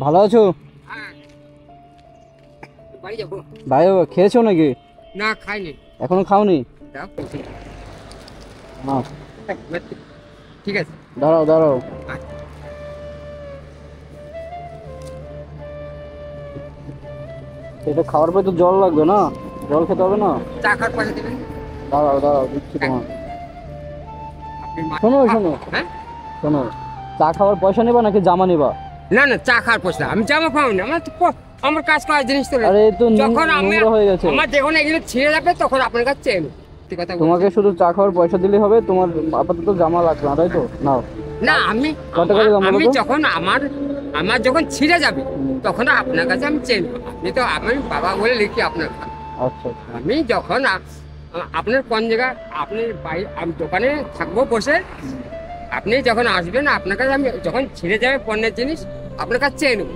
ভালো আছো? হ্যাঁ, বাড়ি যাবো। ভাই খেয়েছো নাকি? না, খাইনি। এখনো খাওনি? দাও। না। ঠিক আছে। দাঁড়াও দাঁড়াও। আচ্ছা। এটা খাওয়ার পরে তো জল লাগবে না? জল খেতে হবে না? চা খাওয়ার পয়সা দেবেন? দাঁড়াও দাঁড়াও, দিচ্ছি তোমার। আপনি শোনো শোনো হ্যাঁ, শোনো, চা খাওয়ার পয়সা নেবা নাকি জামা নেবা? না না, চা খাওয়ার পয়সা আমি জামা পাবো না। আমার তো আমার কাজ করার জিনিস তো আরে এই তো যখন আমি নোংরা হয়ে গেছে। আমার যখন এগুলো ছিঁড়ে যাবে তখন আপনার কাছে চেয়ে নেবো। ঠিক কথা বলছি। তোমাকে শুধু চা খাওয়ার পয়সা দিলেই হবে, তোমার আপাতত জামা লাগবে না, তাই তো? নাও। না, আমি কত করে দাম বলো আমি তো? যখন আমার আমার যখন ছিঁড়ে যাবে তখন আপনার কাছে আমি চেয়ে নেবো। আপনি তো আমি বাবা বলে লিখি আপনার কাছে। আচ্ছা আচ্ছা। আমি যখন আপনার কোন জায়গা আপনি আমি দোকানে থাকবো বসে, আপনি যখন আসবেন আপনার কাছে আমি যখন ছিঁড়ে যাবে পণ্যের জিনিস আপনার কাছে চেয়ে নেবো।